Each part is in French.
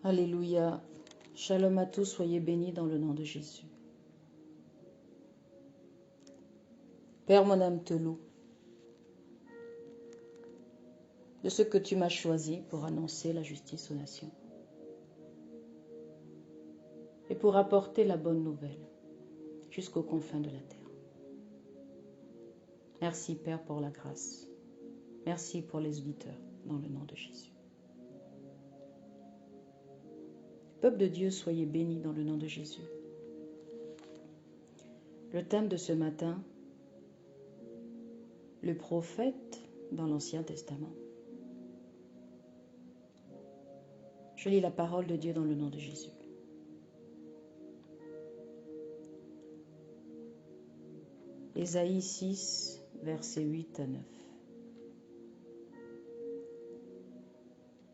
Alléluia. Shalom à tous, soyez bénis dans le nom de Jésus. Père, mon âme te loue de ce que tu m'as choisi pour annoncer la justice aux nations et pour apporter la bonne nouvelle jusqu'aux confins de la terre. Merci Père pour la grâce. Merci pour les auditeurs dans le nom de Jésus. Peuple de Dieu, soyez bénis dans le nom de Jésus. Le thème de ce matin, le prophète dans l'Ancien Testament. Je lis la parole de Dieu dans le nom de Jésus. Ésaïe 6, versets 8 à 9.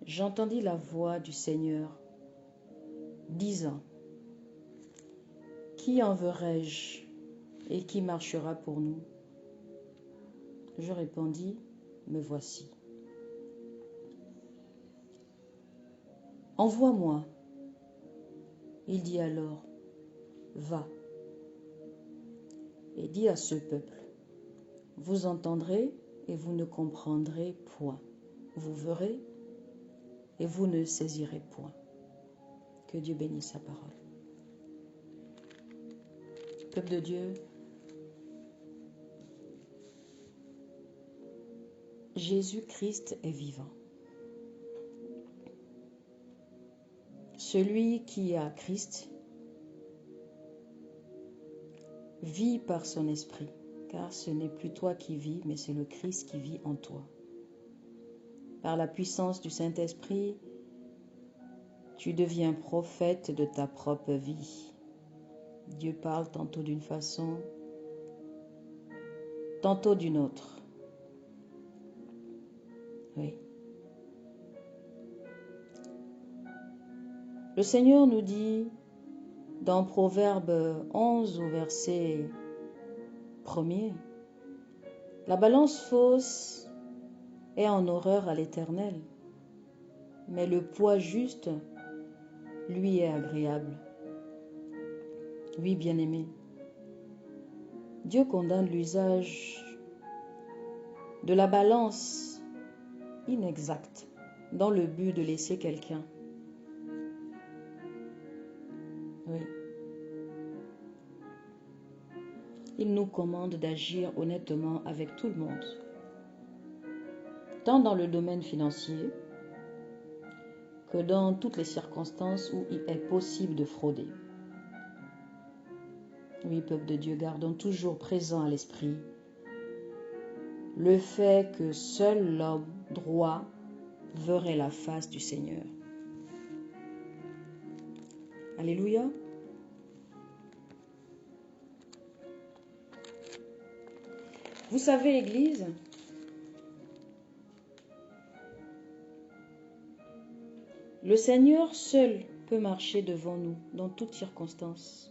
J'entendis la voix du Seigneur disant, « Qui enverrai-je et qui marchera pour nous ?» Je répondis, « Me voici. » Envoie-moi. Il dit alors, « Va. » Et dit à ce peuple, « Vous entendrez et vous ne comprendrez point. Vous verrez et vous ne saisirez point. » Que Dieu bénisse sa parole. Peuple de Dieu, Jésus-Christ est vivant. Celui qui a Christ vit par son esprit, car ce n'est plus toi qui vis, mais c'est le Christ qui vit en toi. Par la puissance du Saint-Esprit, tu deviens prophète de ta propre vie. Dieu parle tantôt d'une façon, tantôt d'une autre. Oui. Le Seigneur nous dit dans Proverbe 11 au verset 1er, « La balance fausse est en horreur à l'Éternel, mais le poids juste lui est agréable. » Oui, bien-aimé, Dieu condamne l'usage de la balance inexacte dans le but de laisser quelqu'un. Oui. Il nous commande d'agir honnêtement avec tout le monde, tant dans le domaine financier que dans toutes les circonstances où il est possible de frauder. Oui, peuple de Dieu, gardons toujours présent à l'esprit le fait que seul l'homme droit verrait la face du Seigneur. Alléluia. Vous savez, Église, le Seigneur seul peut marcher devant nous dans toutes circonstances.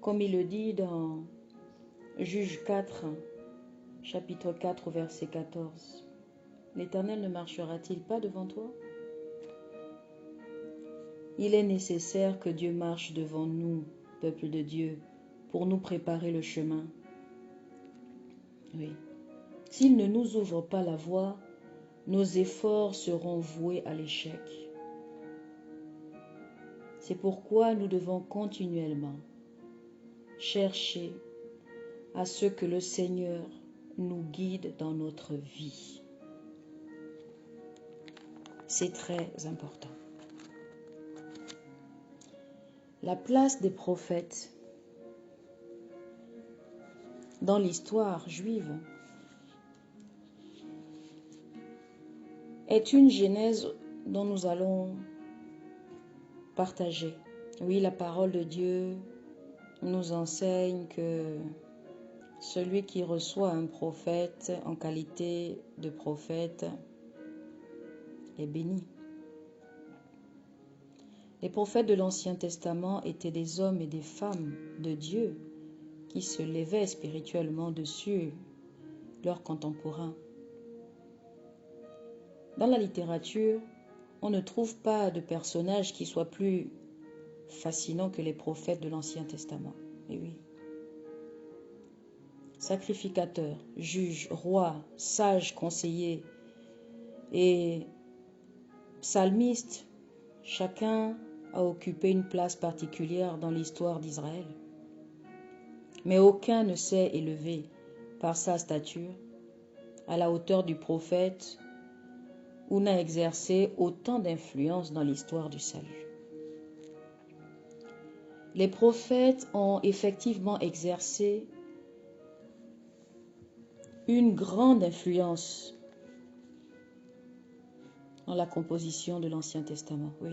Comme il le dit dans Juge 4, chapitre 4, verset 14. L'Éternel ne marchera-t-il pas devant toi? Il est nécessaire que Dieu marche devant nous, peuple de Dieu, pour nous préparer le chemin. Oui. S'il ne nous ouvre pas la voie, nos efforts seront voués à l'échec. C'est pourquoi nous devons continuellement chercher à ce que le Seigneur nous guide dans notre vie. C'est très important. La place des prophètes dans l'histoire juive est une genèse dont nous allons partager. Oui, la parole de Dieu nous enseigne que celui qui reçoit un prophète en qualité de prophète est béni. Les prophètes de l'Ancien Testament étaient des hommes et des femmes de Dieu qui se levaient spirituellement dessus leurs contemporains. Dans la littérature, on ne trouve pas de personnage qui soit plus fascinant que les prophètes de l'Ancien Testament. Et oui. Sacrificateur, juge, roi, sage, conseiller et psalmiste, chacun a occupé une place particulière dans l'histoire d'Israël. Mais aucun ne s'est élevé par sa stature à la hauteur du prophète ou n'a exercé autant d'influence dans l'histoire du salut. Les prophètes ont effectivement exercé une grande influence dans la composition de l'Ancien Testament, oui.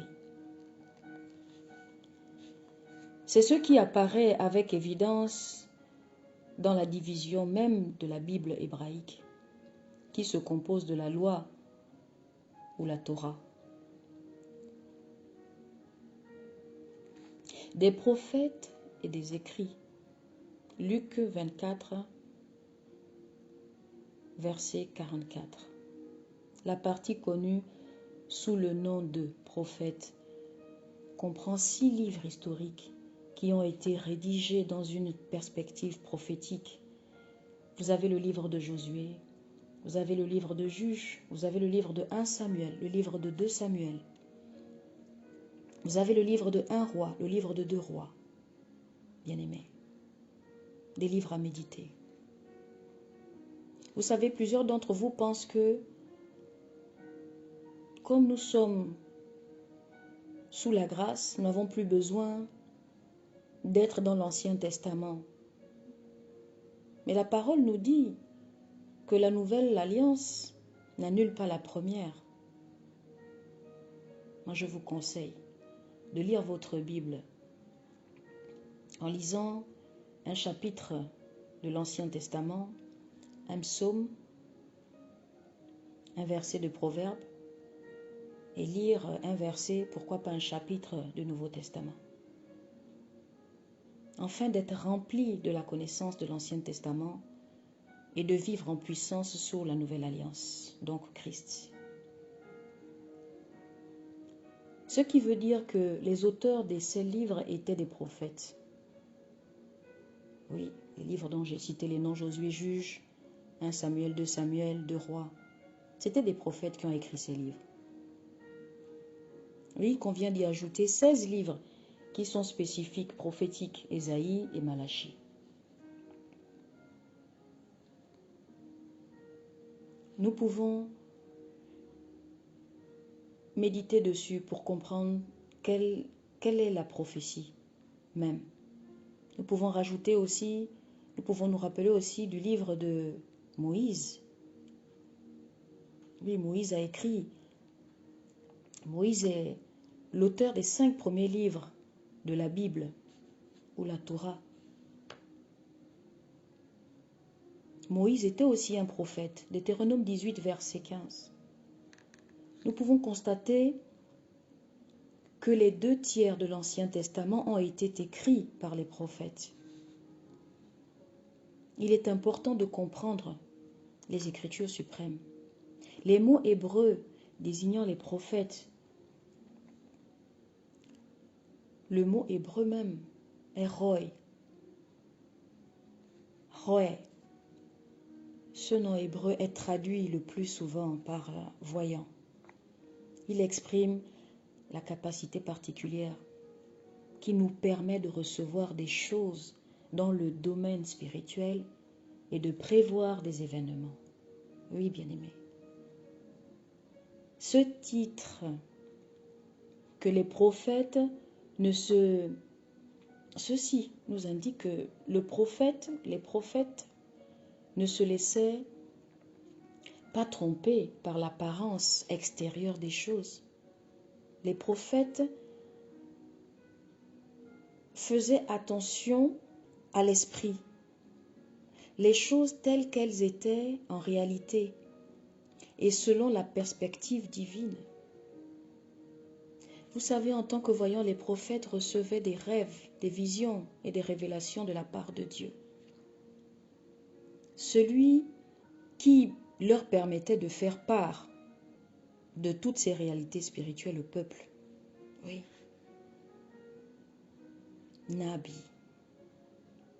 C'est ce qui apparaît avec évidence dans la division même de la Bible hébraïque, qui se compose de la loi ou la Torah. Des prophètes et des écrits. Luc 24, verset 44. La partie connue sous le nom de prophètes comprend 6 livres historiques qui ont été rédigés dans une perspective prophétique. Vous avez le livre de Josué, vous avez le livre de Juges, vous avez le livre de 1 Samuel, le livre de 2 Samuel. Vous avez le livre de 1 Roi, le livre de 2 Rois. Bien-aimés, des livres à méditer. Vous savez, plusieurs d'entre vous pensent que, comme nous sommes sous la grâce, nous n'avons plus besoin d'être dans l'Ancien Testament. Mais la parole nous dit que la nouvelle alliance n'annule pas la première. Moi, je vous conseille de lire votre Bible en lisant un chapitre de l'Ancien Testament, un psaume, un verset de Proverbe, et lire un verset, pourquoi pas un chapitre du Nouveau Testament, afin d'être rempli de la connaissance de l'Ancien Testament et de vivre en puissance sous la nouvelle alliance, donc Christ. Ce qui veut dire que les auteurs de ces livres étaient des prophètes. Oui, les livres dont j'ai cité les noms, Josué, Juge, 1 Samuel, 2 Samuel, 2 Rois, c'était des prophètes qui ont écrit ces livres. Oui, il convient d'y ajouter 16 livres qui sont spécifiques, prophétiques, Ésaïe et Malachie. Nous pouvons méditer dessus pour comprendre quelle est la prophétie même. Nous pouvons rajouter aussi, nous pouvons nous rappeler aussi du livre de Moïse. Oui, Moïse a écrit. Moïse est l'auteur des 5 premiers livres de la Bible ou la Torah. Moïse était aussi un prophète. Deutéronome 18, verset 15. Nous pouvons constater que les 2 tiers de l'Ancien Testament ont été écrits par les prophètes. Il est important de comprendre les Écritures suprêmes. Les mots hébreux désignant les prophètes, le mot hébreu même est roé. Roé. Ce nom hébreu est traduit le plus souvent par voyant. Il exprime la capacité particulière qui nous permet de recevoir des choses dans le domaine spirituel et de prévoir des événements. Oui, bien-aimés. Ce titre que les prophètes Ceci nous indique que les prophètes ne se laissaient pas tromper par l'apparence extérieure des choses. Les prophètes faisaient attention à l'esprit, les choses telles qu'elles étaient en réalité et selon la perspective divine. Vous savez, en tant que voyants, les prophètes recevaient des rêves, des visions et des révélations de la part de Dieu. Celui qui leur permettait de faire part de toutes ces réalités spirituelles au peuple. Oui. Nabi,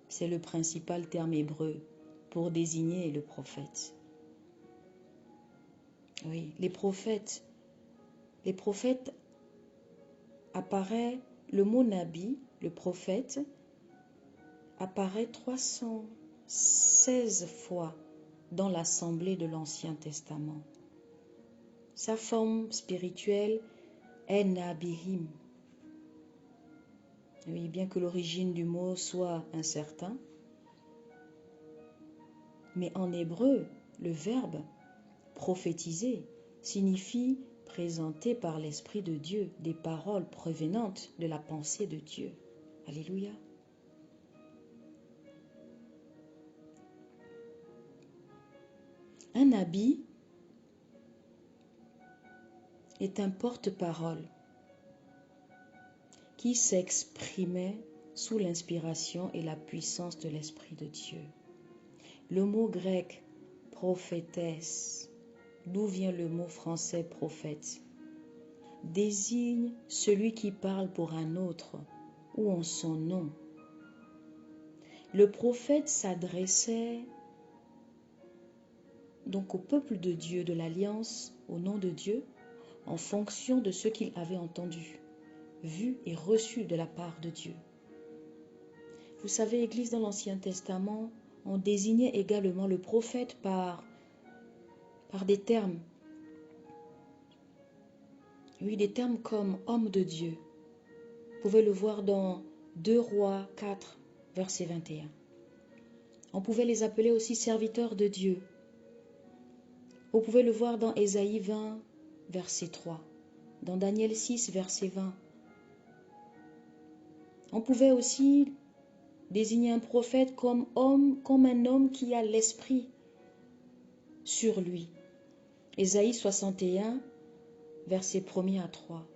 c'est le principal terme hébreu pour désigner le prophète. Oui, les prophètes apparaît, le mot Nabi, le prophète, apparaît 316 fois dans l'assemblée de l'Ancien Testament. Sa forme spirituelle est Nabihim. Oui, bien que l'origine du mot soit incertaine, mais en hébreu, le verbe prophétiser signifie présenter par l'Esprit de Dieu des paroles provenantes de la pensée de Dieu. Alléluia. Un nabi est un porte-parole qui s'exprimait sous l'inspiration et la puissance de l'Esprit de Dieu. Le mot grec prophétesse, d'où vient le mot français prophète, désigne celui qui parle pour un autre ou en son nom. Le prophète s'adressait donc au peuple de Dieu, de l'Alliance, au nom de Dieu, en fonction de ce qu'il avait entendu, vu et reçu de la part de Dieu. Vous savez, Église, dans l'Ancien Testament, on désignait également le prophète par des termes. Oui, des termes comme homme de Dieu. Vous pouvez le voir dans 2 Rois 4, verset 21. On pouvait les appeler aussi serviteurs de Dieu. Vous pouvez le voir dans Ésaïe 20, verset 3. Dans Daniel 6, verset 20. On pouvait aussi désigner un prophète comme un homme qui a l'esprit sur lui. Ésaïe 61, verset 1 à 3.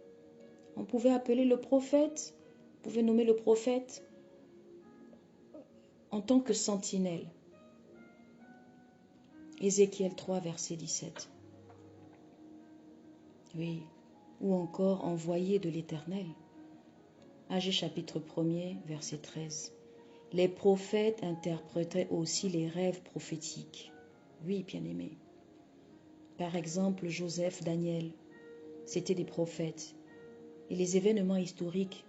On pouvait appeler le prophète, on pouvait nommer le prophète en tant que sentinelle. Ézéchiel 3, verset 17. Oui, ou encore envoyé de l'Éternel. Agé chapitre 1er, verset 13. Les prophètes interprétaient aussi les rêves prophétiques. Oui, bien-aimés. Par exemple, Joseph, Daniel, c'étaient des prophètes. Et les événements historiques,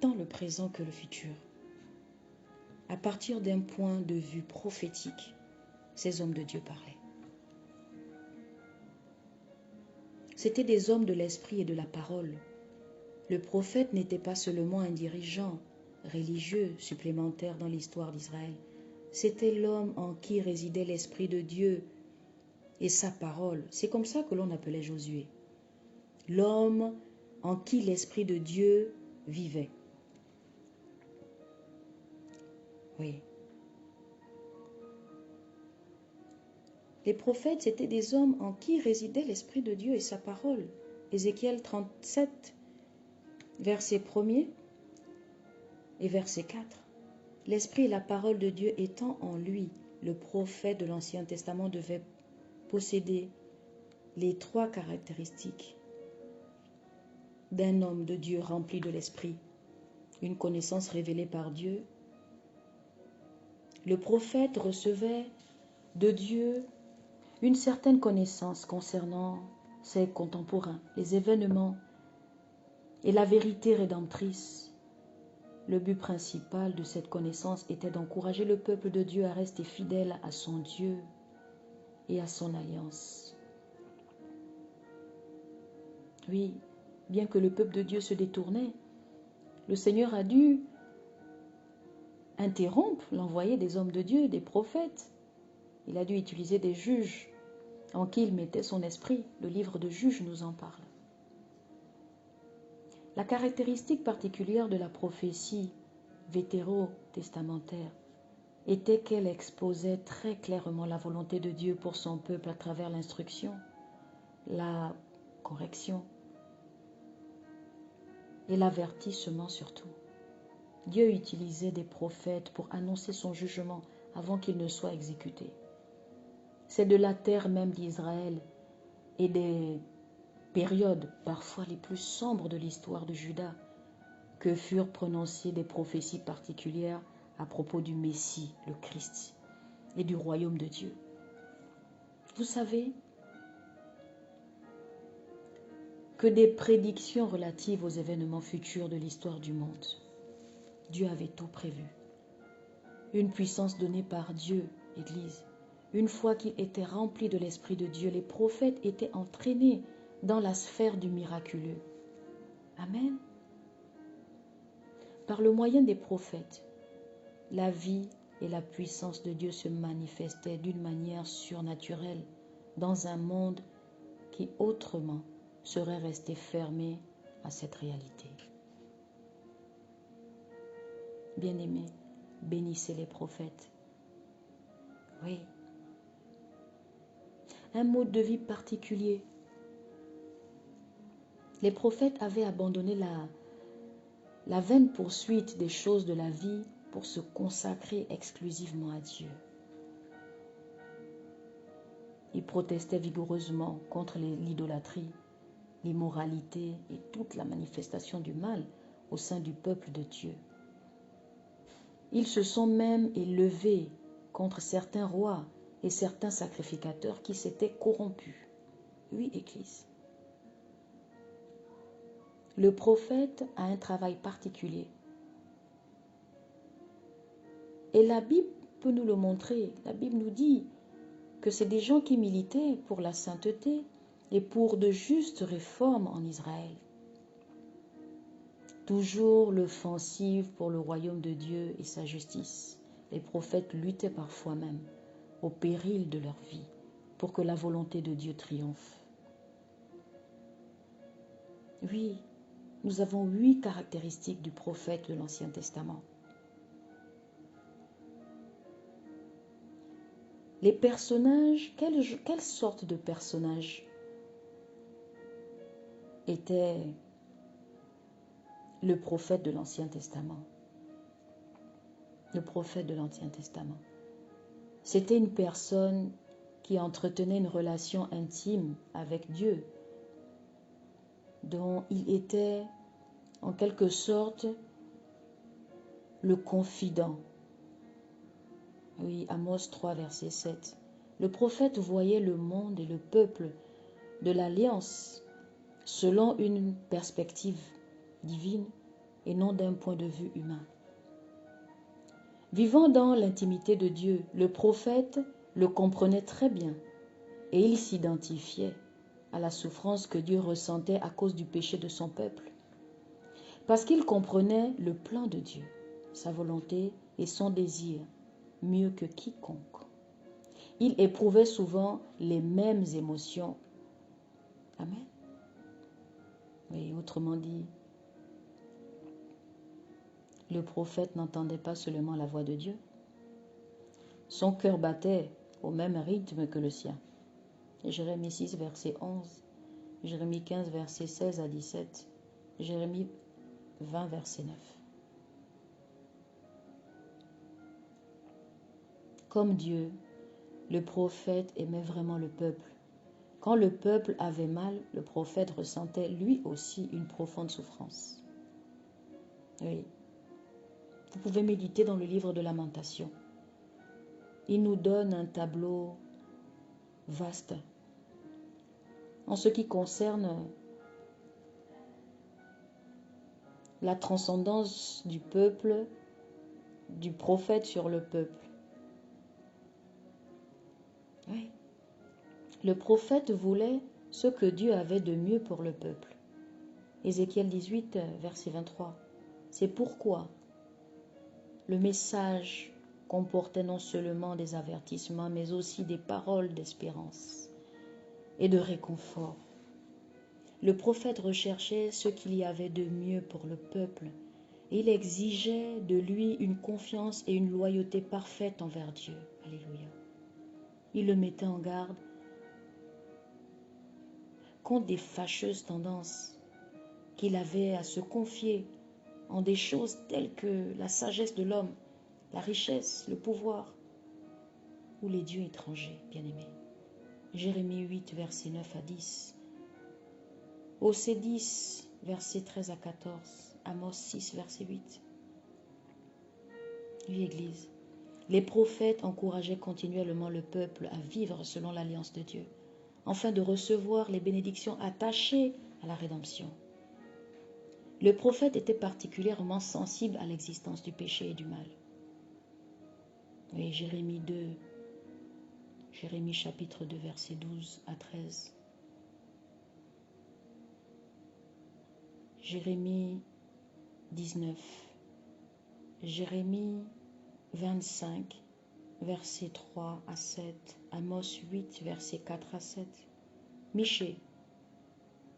tant le présent que le futur, à partir d'un point de vue prophétique, ces hommes de Dieu parlaient. C'étaient des hommes de l'esprit et de la parole. Le prophète n'était pas seulement un dirigeant religieux supplémentaire dans l'histoire d'Israël. C'était l'homme en qui résidait l'Esprit de Dieu et sa parole. C'est comme ça que l'on appelait Josué. L'homme en qui l'Esprit de Dieu vivait. Oui. Les prophètes, c'étaient des hommes en qui résidait l'Esprit de Dieu et sa parole. Ézéchiel 37, verset 1er et verset 4. L'Esprit et la parole de Dieu étant en lui, le prophète de l'Ancien Testament devait posséder les 3 caractéristiques d'un homme de Dieu rempli de l'Esprit. Une connaissance révélée par Dieu. Le prophète recevait de Dieu une certaine connaissance concernant ses contemporains, les événements et la vérité rédemptrice. Le but principal de cette connaissance était d'encourager le peuple de Dieu à rester fidèle à son Dieu et à son alliance. Oui, bien que le peuple de Dieu se détournait, le Seigneur a dû interrompre l'envoyé des hommes de Dieu, des prophètes. Il a dû utiliser des juges en qui il mettait son esprit. Le livre de Juges nous en parle. La caractéristique particulière de la prophétie vétérotestamentaire était qu'elle exposait très clairement la volonté de Dieu pour son peuple à travers l'instruction, la correction et l'avertissement surtout. Dieu utilisait des prophètes pour annoncer son jugement avant qu'il ne soit exécuté. C'est de la terre même d'Israël et des périodes parfois les plus sombres de l'histoire de Juda que furent prononcées des prophéties particulières à propos du Messie, le Christ, et du royaume de Dieu. Vous savez que des prédictions relatives aux événements futurs de l'histoire du monde, Dieu avait tout prévu. Une puissance donnée par Dieu, Église. Une fois qu'ils étaient remplis de l'Esprit de Dieu, les prophètes étaient entraînés dans la sphère du miraculeux. Amen. Par le moyen des prophètes, la vie et la puissance de Dieu se manifestaient d'une manière surnaturelle dans un monde qui autrement serait resté fermé à cette réalité. Bien-aimés, bénissez les prophètes. Oui. Un mode de vie particulier. Les prophètes avaient abandonné la vaine poursuite des choses de la vie pour se consacrer exclusivement à Dieu. Ils protestaient vigoureusement contre l'idolâtrie, l'immoralité et toute la manifestation du mal au sein du peuple de Dieu. Ils se sont même élevés contre certains rois et certains sacrificateurs qui s'étaient corrompus. Oui, Église. Le prophète a un travail particulier. Et la Bible peut nous le montrer. La Bible nous dit que c'est des gens qui militaient pour la sainteté et pour de justes réformes en Israël. Toujours l'offensive pour le royaume de Dieu et sa justice. Les prophètes luttaient parfois même au péril de leur vie pour que la volonté de Dieu triomphe. Oui, nous avons 8 caractéristiques du prophète de l'Ancien Testament. Les personnages, quelle sorte de personnages était le prophète de l'Ancien Testament? Le prophète de l'Ancien Testament. C'était une personne qui entretenait une relation intime avec Dieu, dont il était en quelque sorte le confident. Oui, Amos 3, verset 7. Le prophète voyait le monde et le peuple de l'Alliance selon une perspective divine et non d'un point de vue humain. Vivant dans l'intimité de Dieu, le prophète le comprenait très bien et il s'identifiait à la souffrance que Dieu ressentait à cause du péché de son peuple. Parce qu'il comprenait le plan de Dieu, sa volonté et son désir mieux que quiconque. Il éprouvait souvent les mêmes émotions. Amen. Oui, autrement dit, le prophète n'entendait pas seulement la voix de Dieu. Son cœur battait au même rythme que le sien. Jérémie 6, verset 11, Jérémie 15, verset 16 à 17, Jérémie 20, verset 9. Comme Dieu, le prophète aimait vraiment le peuple. Quand le peuple avait mal, le prophète ressentait lui aussi une profonde souffrance. Oui. Vous pouvez méditer dans le livre de Lamentations. Il nous donne un tableau vaste en ce qui concerne la transcendance du peuple, du prophète sur le peuple. Oui. Le prophète voulait ce que Dieu avait de mieux pour le peuple. Ézéchiel 18, verset 23. C'est pourquoi le message comportait non seulement des avertissements, mais aussi des paroles d'espérance et de réconfort. Le prophète recherchait ce qu'il y avait de mieux pour le peuple. Et il exigeait de lui une confiance et une loyauté parfaite envers Dieu. Alléluia. Il le mettait en garde contre des fâcheuses tendances qu'il avait à se confier en des choses telles que la sagesse de l'homme, la richesse, le pouvoir ou les dieux étrangers, bien-aimés. Jérémie 8, versets 9 à 10. Osée 10, versets 13 à 14. Amos 6, verset 8. Oui, Église. Les prophètes encourageaient continuellement le peuple à vivre selon l'alliance de Dieu, afin de recevoir les bénédictions attachées à la rédemption. Le prophète était particulièrement sensible à l'existence du péché et du mal. Oui, Jérémie chapitre 2, versets 12 à 13. Jérémie 19. Jérémie 25, versets 3 à 7. Amos 8, versets 4 à 7. Michée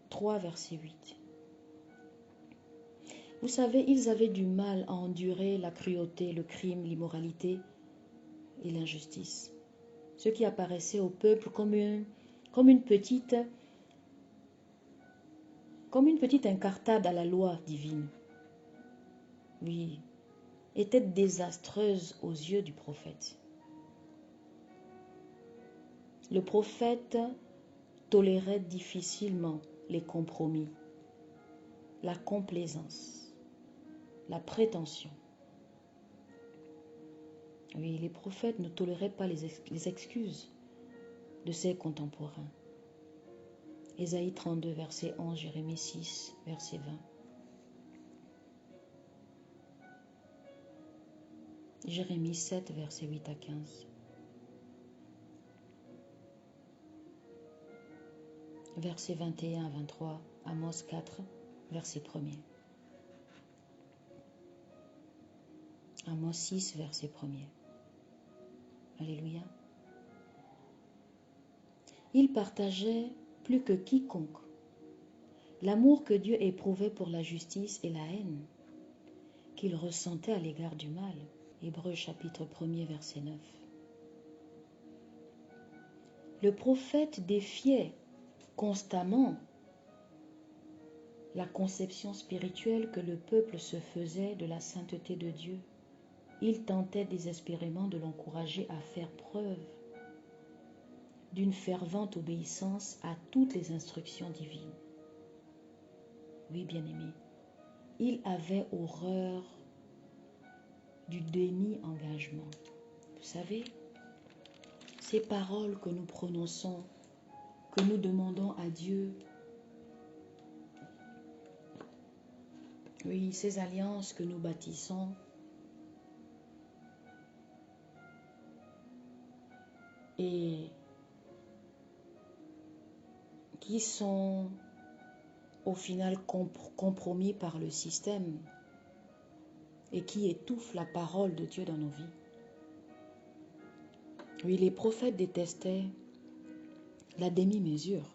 3, verset 8. Vous savez, ils avaient du mal à endurer la cruauté, le crime, l'immoralité et l'injustice. Ce qui apparaissait au peuple comme une petite incartade à la loi divine. Oui, était désastreuse aux yeux du prophète. Le prophète tolérait difficilement les compromis, la complaisance, la prétention. Oui, les prophètes ne toléraient pas les excuses de ses contemporains. Ésaïe 32, verset 11, Jérémie 6, verset 20. Jérémie 7, verset 8 à 15. Verset 21 à 23, Amos 4, verset 1er. Amos 6, verset 1er. Alléluia. Il partageait plus que quiconque l'amour que Dieu éprouvait pour la justice et la haine qu'il ressentait à l'égard du mal. Hébreux chapitre 1er, verset 9. Le prophète défiait constamment la conception spirituelle que le peuple se faisait de la sainteté de Dieu. Il tentait désespérément de l'encourager à faire preuve d'une fervente obéissance à toutes les instructions divines. Oui, bien-aimé, il avait horreur du déni-engagement. Vous savez, ces paroles que nous prononçons, que nous demandons à Dieu, oui, ces alliances que nous bâtissons, et qui sont au final compromis par le système et qui étouffent la parole de Dieu dans nos vies. Oui, les prophètes détestaient la demi-mesure.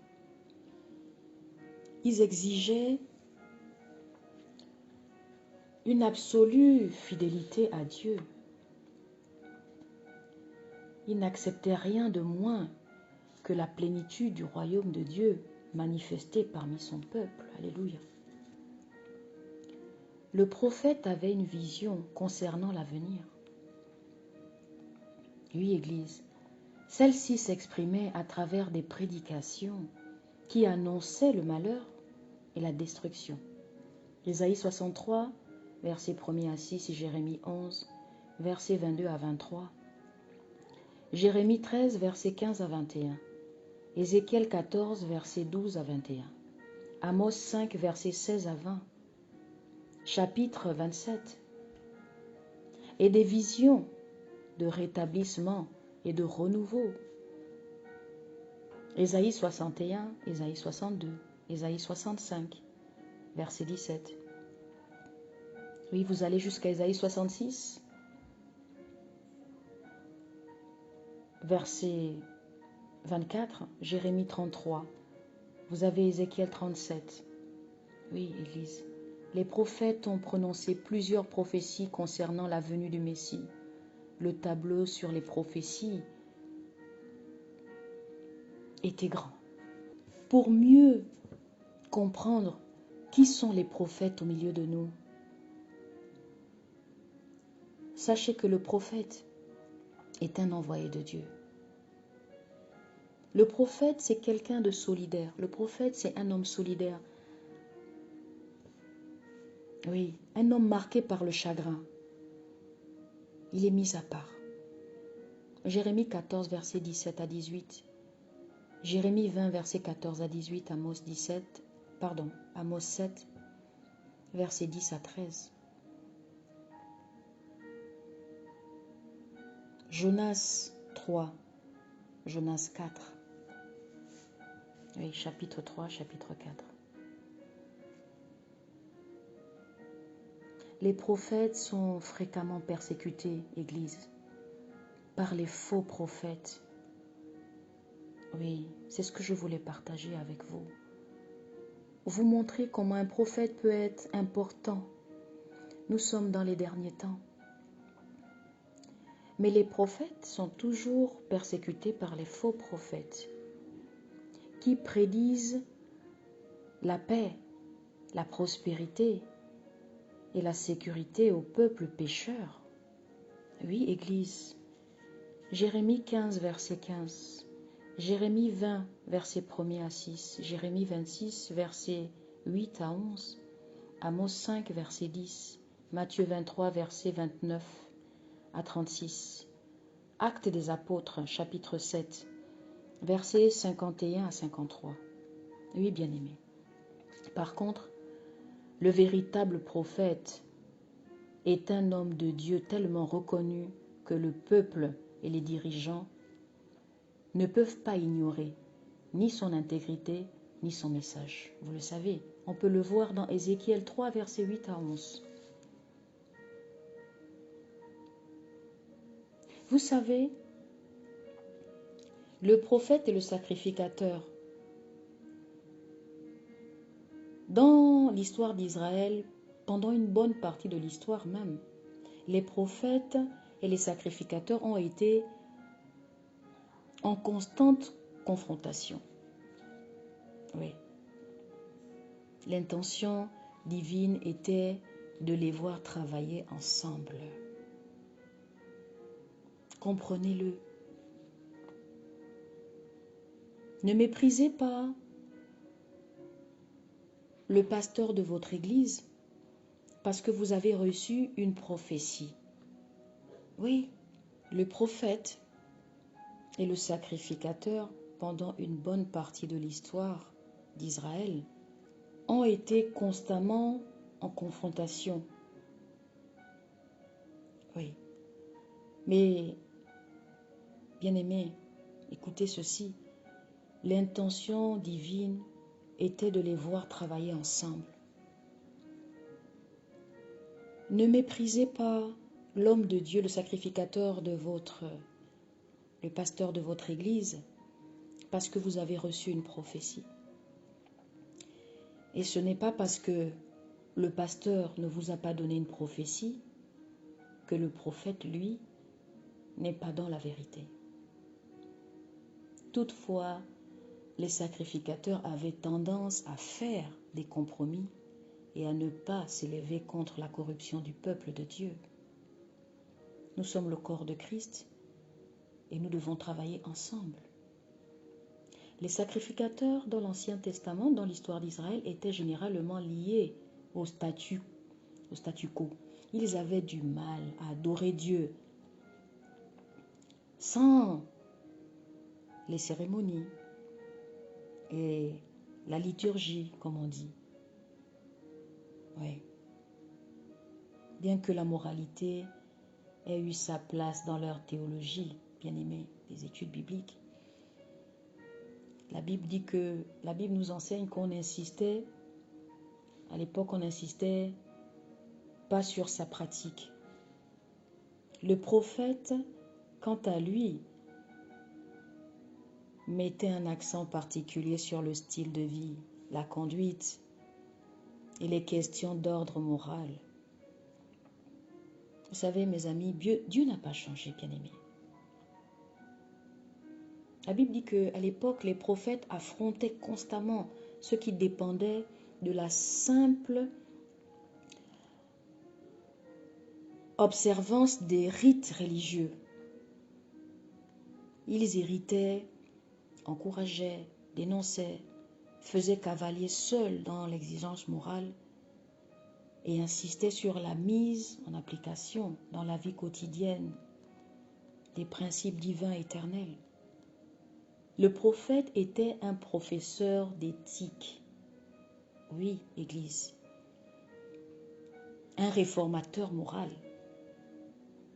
Ils exigeaient une absolue fidélité à Dieu. Ils n'acceptaient rien de moins que la plénitude du royaume de Dieu manifestée parmi son peuple. Alléluia. Le prophète avait une vision concernant l'avenir. Oui, Église, celle-ci s'exprimait à travers des prédications qui annonçaient le malheur et la destruction. Ésaïe 63, versets 1er à 6 et Jérémie 11, versets 22 à 23. Jérémie 13, versets 15 à 21. Ézéchiel 14, versets 12 à 21. Amos 5, versets 16 à 20. Chapitre 27. Et des visions de rétablissement et de renouveau. Ésaïe 61, Ésaïe 62, Ésaïe 65, verset 17. Oui, vous allez jusqu'à Ésaïe 66, verset 24, Jérémie 33. Vous avez Ézéchiel 37. Oui, Église. Les prophètes ont prononcé plusieurs prophéties concernant la venue du Messie. Le tableau sur les prophéties était grand. Pour mieux comprendre qui sont les prophètes au milieu de nous, sachez que le prophète est un envoyé de Dieu. Le prophète, c'est quelqu'un de solidaire. Le prophète, c'est un homme solidaire. Oui, un homme marqué par le chagrin. Il est mis à part. Jérémie 14, versets 17 à 18. Jérémie 20, versets 14 à 18. Amos 7, versets 10 à 13. Jonas 3, Jonas 4. Oui, chapitre 3, chapitre 4. Les prophètes sont fréquemment persécutés, Église, par les faux prophètes. Oui, c'est ce que je voulais partager avec vous. Vous montrer comment un prophète peut être important. Nous sommes dans les derniers temps. Mais les prophètes sont toujours persécutés par les faux prophètes qui prédisent la paix, la prospérité et la sécurité au peuple pécheur. Oui, Église. Jérémie 15, verset 15. Jérémie 20, verset 1er à 6. Jérémie 26, verset 8 à 11. Amos 5, verset 10. Matthieu 23, verset 29 à 36. Actes des apôtres, chapitre 7, versets 51 à 53. Oui, bien-aimés. Par contre, le véritable prophète est un homme de Dieu tellement reconnu que le peuple et les dirigeants ne peuvent pas ignorer ni son intégrité, ni son message. Vous le savez, on peut le voir dans Ézéchiel 3, versets 8 à 11. Vous savez, le prophète est le sacrificateur. Dans l'histoire d'Israël, pendant une bonne partie de l'histoire même, les prophètes et les sacrificateurs ont été en constante confrontation. Oui. L'intention divine était de les voir travailler ensemble. Comprenez-le. Ne méprisez pas le pasteur de votre église parce que vous avez reçu une prophétie. Oui, le prophète et le sacrificateur, pendant une bonne partie de l'histoire d'Israël, ont été constamment en confrontation. Oui. Mais, bien-aimés, écoutez ceci. L'intention divine était de les voir travailler ensemble. Ne méprisez pas l'homme de Dieu, le sacrificateur de le pasteur de votre église, parce que vous avez reçu une prophétie. Et ce n'est pas parce que le pasteur ne vous a pas donné une prophétie que le prophète, lui, n'est pas dans la vérité. Toutefois, les sacrificateurs avaient tendance à faire des compromis et à ne pas s'élever contre la corruption du peuple de Dieu. Nous sommes le corps de Christ et nous devons travailler ensemble. Les sacrificateurs dans l'Ancien Testament, dans l'histoire d'Israël, étaient généralement liés au statu quo. Ils avaient du mal à adorer Dieu sans les cérémonies et la liturgie, comme on dit. Oui. Bien que la moralité ait eu sa place dans leur théologie, bien-aimés, des études bibliques, la Bible nous enseigne qu'on insistait, à l'époque on insistait pas sur sa pratique. Le prophète, quant à lui, mettait un accent particulier sur le style de vie, la conduite et les questions d'ordre moral. Vous savez, mes amis, Dieu n'a pas changé, bien-aimés. La Bible dit qu'à l'époque, les prophètes affrontaient constamment ce qui dépendait de la simple observance des rites religieux. Ils héritaient encourageait, dénonçait, faisait cavalier seul dans l'exigence morale et insistait sur la mise en application dans la vie quotidienne des principes divins éternels. Le prophète était un professeur d'éthique. Oui, Église. Un réformateur moral.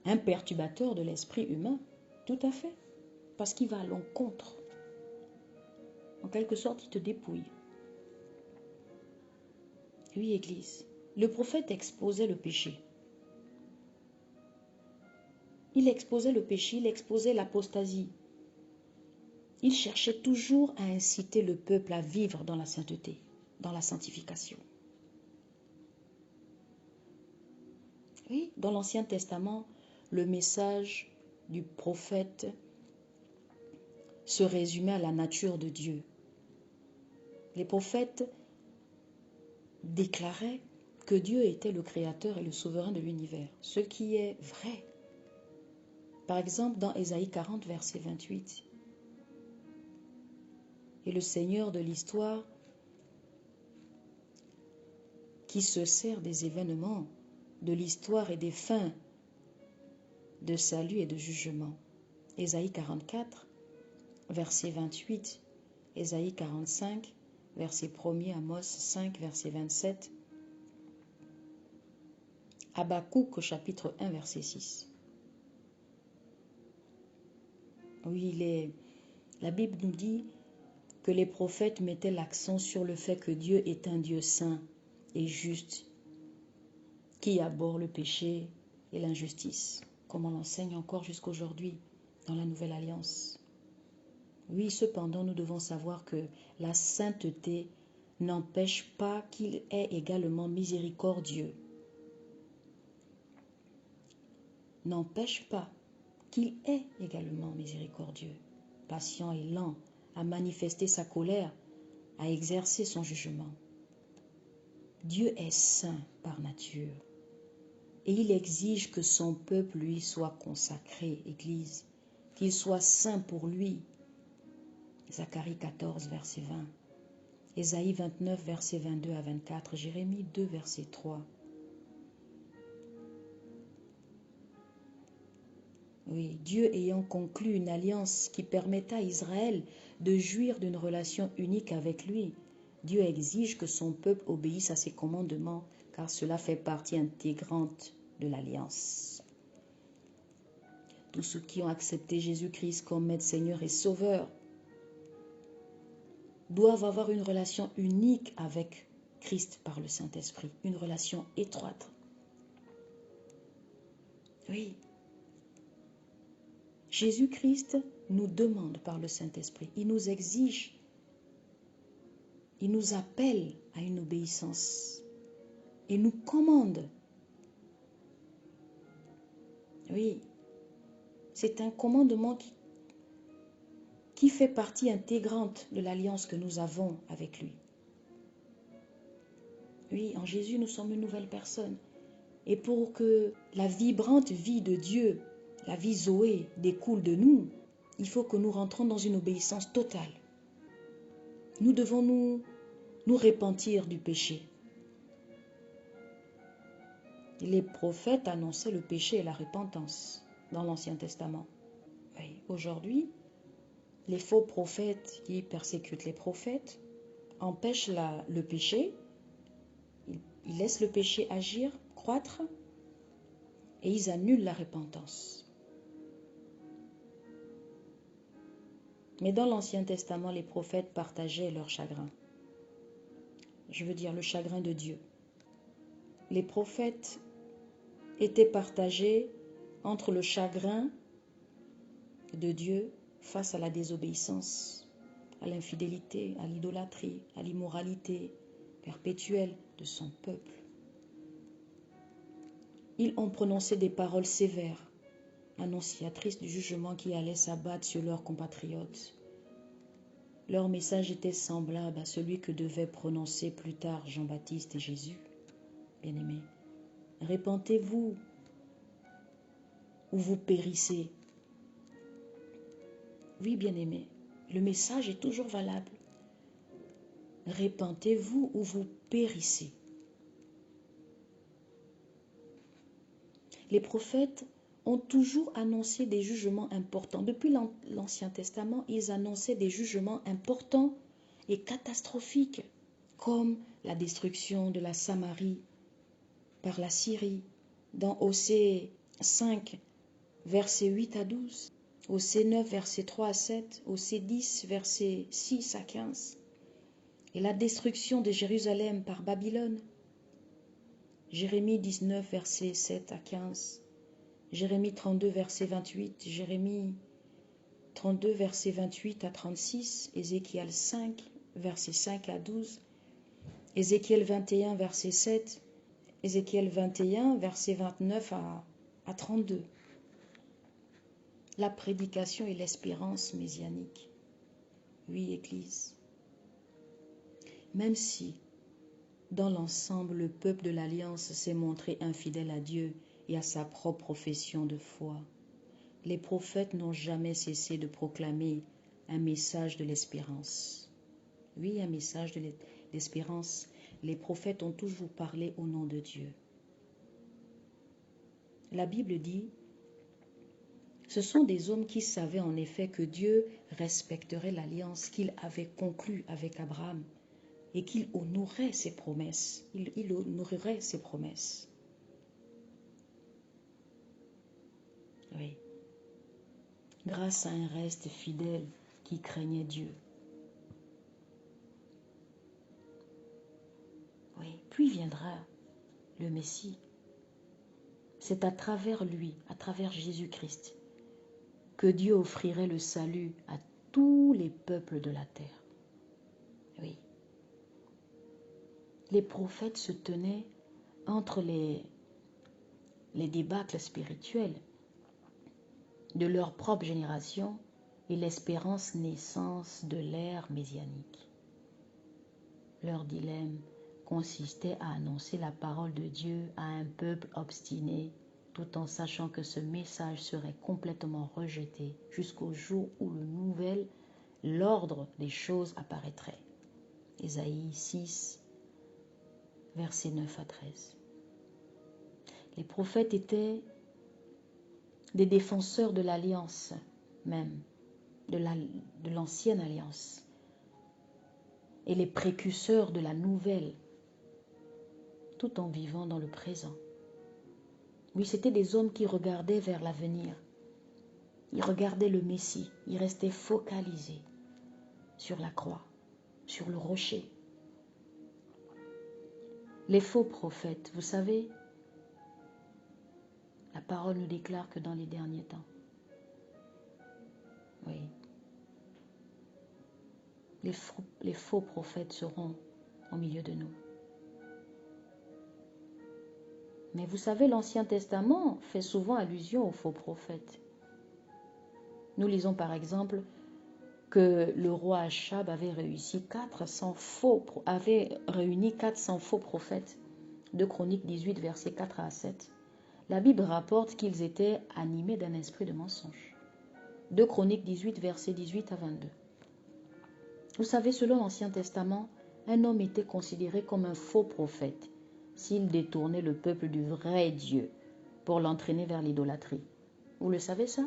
Un perturbateur de l'esprit humain. Tout à fait. Parce qu'il va à l'encontre. En quelque sorte, il te dépouille. Oui, Église. Le prophète exposait le péché. Il exposait le péché, il exposait l'apostasie. Il cherchait toujours à inciter le peuple à vivre dans la sainteté, dans la sanctification. Oui, dans l'Ancien Testament, le message du prophète se résumait à la nature de Dieu. Les prophètes déclaraient que Dieu était le créateur et le souverain de l'univers, ce qui est vrai. Par exemple, dans Ésaïe 40, verset 28, et le Seigneur de l'histoire qui se sert des événements de l'histoire et des fins de salut et de jugement. Ésaïe 44, verset 28, Ésaïe 45, verset 1er, Amos 5, verset 27, Habakkuk, chapitre 1, verset 6. Oui, la Bible nous dit que les prophètes mettaient l'accent sur le fait que Dieu est un Dieu saint et juste, qui abhorre le péché et l'injustice, comme on l'enseigne encore jusqu'aujourd'hui dans la Nouvelle Alliance. Oui, cependant, nous devons savoir que la sainteté n'empêche pas qu'il est également miséricordieux. N'empêche pas qu'il est également miséricordieux, patient et lent à manifester sa colère, à exercer son jugement. Dieu est saint par nature et il exige que son peuple lui soit consacré, Église, qu'il soit saint pour lui. Zacharie 14, verset 20, Ésaïe 29, verset 22 à 24, Jérémie 2, verset 3. Oui, Dieu ayant conclu une alliance qui permettait à Israël de jouir d'une relation unique avec lui, Dieu exige que son peuple obéisse à ses commandements, car cela fait partie intégrante de l'alliance. Tous ceux qui ont accepté Jésus-Christ comme Maître, Seigneur et Sauveur doivent avoir une relation unique avec Christ par le Saint-Esprit, une relation étroite. Oui. Jésus-Christ nous demande par le Saint-Esprit, il nous exige, il nous appelle à une obéissance, il nous commande. Oui, c'est un commandement qui fait partie intégrante de l'alliance que nous avons avec lui. Oui, en Jésus, nous sommes une nouvelle personne. Et pour que la vibrante vie de Dieu, la vie Zoé, découle de nous, il faut que nous rentrons dans une obéissance totale. Nous devons nous repentir du péché. Les prophètes annonçaient le péché et la repentance dans l'Ancien Testament. Oui, aujourd'hui, les faux prophètes qui persécutent les prophètes empêchent le péché, ils laissent le péché agir, croître, et ils annulent la repentance. Mais dans l'Ancien Testament, les prophètes partageaient leur chagrin. Je veux dire le chagrin de Dieu. Les prophètes étaient partagés entre le chagrin de Dieu face à la désobéissance, à l'infidélité, à l'idolâtrie, à l'immoralité perpétuelle de son peuple. Ils ont prononcé des paroles sévères, annonciatrices du jugement qui allait s'abattre sur leurs compatriotes. Leur message était semblable à celui que devaient prononcer plus tard Jean-Baptiste et Jésus. Bien-aimés, repentez-vous ou vous périssez. Oui, bien-aimés, Le message est toujours valable. Répentez-vous ou vous périssez. Les prophètes ont toujours annoncé des jugements importants. Depuis l'Ancien Testament, ils annonçaient des jugements importants et catastrophiques, comme la destruction de la Samarie par la Syrie, dans Osée 5, versets 8 à 12, Osée 9, versets 3 à 7, Osée 10, versets 6 à 15, et la destruction de Jérusalem par Babylone, Jérémie 19, versets 7 à 15, Jérémie 32, verset 28, Jérémie 32, verset 28 à 36, Ézéchiel 5, verset 5 à 12, Ézéchiel 21, verset 7, Ézéchiel 21, verset 29 à 32. La prédication et l'espérance messianique. Oui, Église. Même si, dans l'ensemble, le peuple de l'Alliance s'est montré infidèle à Dieu et à sa propre profession de foi, les prophètes n'ont jamais cessé de proclamer un message de l'espérance. Oui, un message de l'espérance. Les prophètes ont toujours parlé au nom de Dieu. La Bible dit, ce sont des hommes qui savaient en effet que Dieu respecterait l'alliance qu'il avait conclue avec Abraham et qu'il honorerait ses promesses. Il honorerait ses promesses. Oui. Grâce à un reste fidèle qui craignait Dieu. Oui, puis viendra le Messie. C'est à travers lui, à travers Jésus-Christ, que Dieu offrirait le salut à tous les peuples de la terre. Oui. Les prophètes se tenaient entre les débâcles spirituels de leur propre génération et l'espérance naissance de l'ère messianique. Leur dilemme consistait à annoncer la parole de Dieu à un peuple obstiné, tout en sachant que ce message serait complètement rejeté jusqu'au jour où l'ordre des choses apparaîtrait. Ésaïe 6, versets 9 à 13. Les prophètes étaient des défenseurs de l'alliance même, de l'ancienne alliance, et les précurseurs de la nouvelle, tout en vivant dans le présent. Oui, c'était des hommes qui regardaient vers l'avenir. Ils regardaient le Messie. Ils restaient focalisés sur la croix, sur le rocher. Les faux prophètes, vous savez, la parole nous déclare que dans les derniers temps, oui, les faux prophètes seront au milieu de nous. Mais vous savez, l'Ancien Testament fait souvent allusion aux faux prophètes. Nous lisons par exemple que le roi Achab avait réuni 400 faux prophètes. 2 Chroniques 18, versets 4 à 7. La Bible rapporte qu'ils étaient animés d'un esprit de mensonge. 2 Chroniques 18, versets 18 à 22. Vous savez, selon l'Ancien Testament, un homme était considéré comme un faux prophète s'il détournait le peuple du vrai Dieu pour l'entraîner vers l'idolâtrie. Vous le savez ça?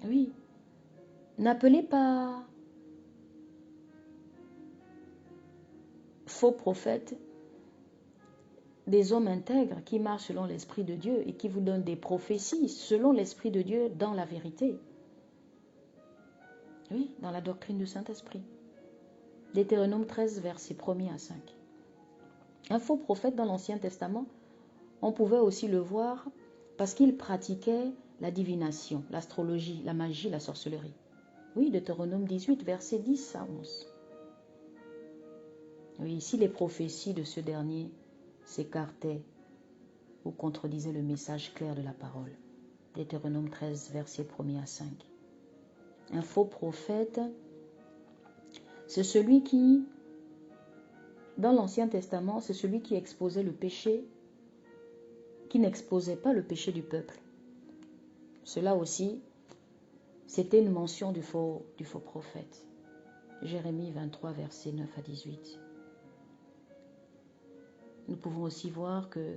Oui. N'appelez pas faux prophètes des hommes intègres qui marchent selon l'Esprit de Dieu et qui vous donnent des prophéties selon l'Esprit de Dieu dans la vérité. Oui, dans la doctrine du Saint-Esprit. Deutéronome 13, versets 1er à 5. Un faux prophète dans l'Ancien Testament, on pouvait aussi le voir parce qu'il pratiquait la divination, l'astrologie, la magie, la sorcellerie. Oui, Deutéronome 18, versets 10 à 11. Oui, ici les prophéties de ce dernier s'écartaient ou contredisaient le message clair de la parole. Deutéronome 13, versets 1er à 5. Un faux prophète, c'est celui qui, dans l'Ancien Testament, c'est celui qui exposait le péché, qui n'exposait pas le péché du peuple. Cela aussi, C'était une mention du faux prophète. Jérémie 23, versets 9 à 18. Nous pouvons aussi voir que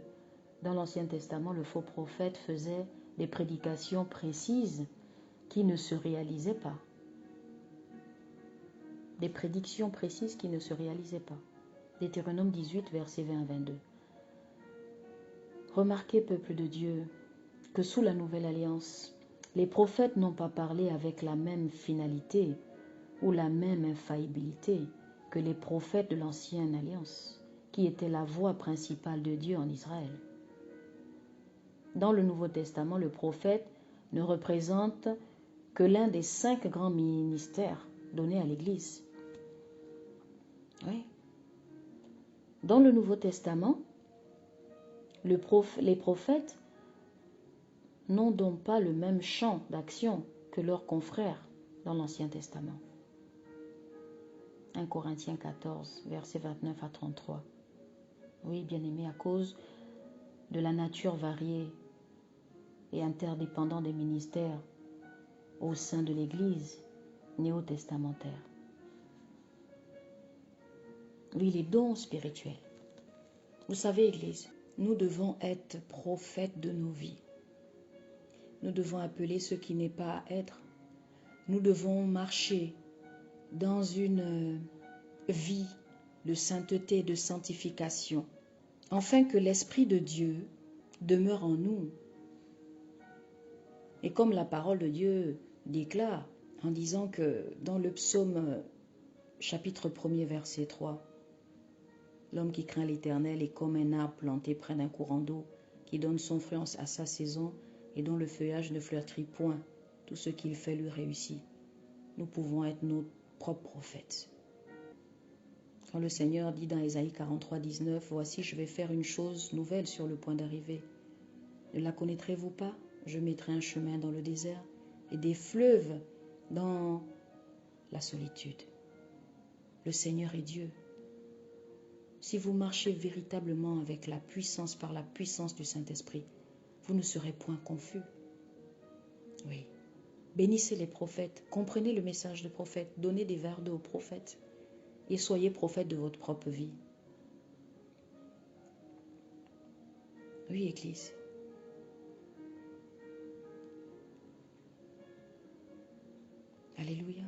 dans l'Ancien Testament, le faux prophète faisait des prédications précises qui ne se réalisaient pas. Des prédictions précises qui ne se réalisaient pas. Deutéronome 18, versets 20 à 22. Remarquez, peuple de Dieu, que sous la Nouvelle Alliance, les prophètes n'ont pas parlé avec la même finalité ou la même infaillibilité que les prophètes de l'Ancienne Alliance, qui étaient la voix principale de Dieu en Israël. Dans le Nouveau Testament, le prophète ne représente que l'un des 5 grands ministères donnés à l'Église. Oui. Dans le Nouveau Testament, les prophètes n'ont donc pas le même champ d'action que leurs confrères dans l'Ancien Testament. 1 Corinthiens 14, versets 29 à 33. Oui, bien-aimés, à cause de la nature variée et interdépendante des ministères au sein de l'Église néo-testamentaire. Oui, les dons spirituels. Vous savez, Église, nous devons être prophètes de nos vies. Nous devons appeler ce qui n'est pas à être. Nous devons marcher dans une vie de sainteté, de sanctification, afin que l'Esprit de Dieu demeure en nous. Et comme la parole de Dieu déclare, en disant que dans le psaume chapitre 1er, verset 3, l'homme qui craint l'Éternel est comme un arbre planté près d'un courant d'eau, qui donne son fruit à sa saison et dont le feuillage ne flétrit point. Tout ce qu'il fait lui réussit. Nous pouvons être nos propres prophètes. Quand le Seigneur dit dans Ésaïe 43, 19, « Voici, je vais faire une chose nouvelle sur le point d'arriver. Ne la connaîtrez-vous pas? Je mettrai un chemin dans le désert et des fleuves dans la solitude. » Le Seigneur est Dieu. Si vous marchez véritablement avec la puissance, par la puissance du Saint-Esprit, vous ne serez point confus. Oui. Bénissez les prophètes, comprenez le message des prophètes, donnez des verres d'eau aux prophètes et soyez prophètes de votre propre vie. Oui, Église. Alléluia.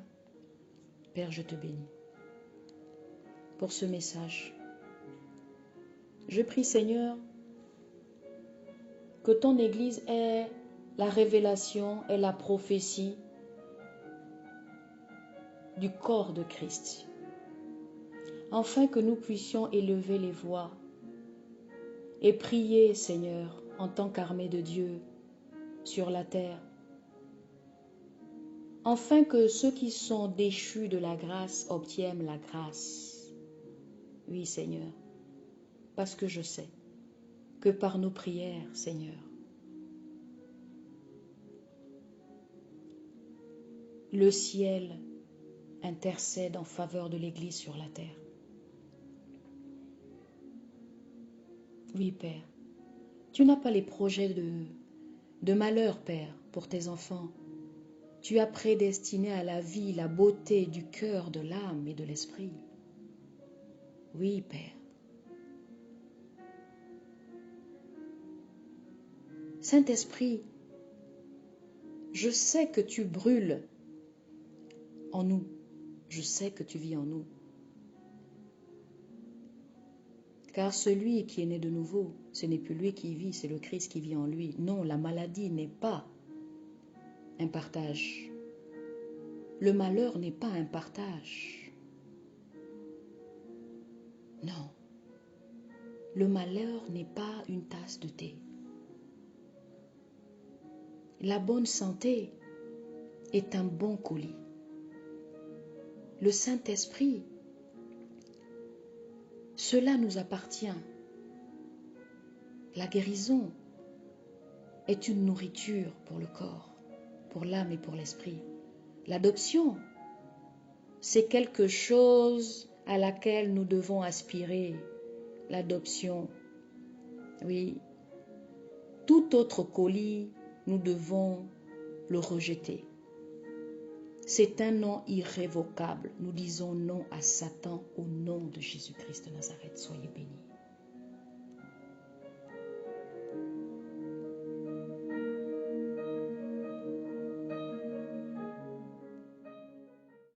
Père, je te bénis pour ce message. Je prie, Seigneur, que ton Église ait la révélation et la prophétie du corps de Christ, afin que nous puissions élever les voix et prier, Seigneur, en tant qu'armée de Dieu sur la terre, afin que ceux qui sont déchus de la grâce obtiennent la grâce. Oui, Seigneur, parce que je sais que par nos prières, Seigneur, le ciel intercède en faveur de l'Église sur la terre. Oui, Père, tu n'as pas les projets de malheur, Père, pour tes enfants. Tu as prédestiné à la vie, la beauté du cœur, de l'âme et de l'esprit. Oui, Père. Saint-Esprit, je sais que tu brûles en nous. Je sais que tu vis en nous. Car celui qui est né de nouveau, ce n'est plus lui qui vit, c'est le Christ qui vit en lui. Non, la maladie n'est pas un partage. Le malheur n'est pas un partage. Non. Le malheur n'est pas une tasse de thé. La bonne santé est un bon colis. Le Saint-Esprit, cela nous appartient. La guérison est une nourriture pour le corps, pour l'âme et pour l'esprit. L'adoption, c'est quelque chose à laquelle nous devons aspirer. L'adoption, oui. Tout autre colis, nous devons le rejeter. C'est un nom irrévocable. Nous disons non à Satan au nom de Jésus-Christ de Nazareth. Soyez bénis.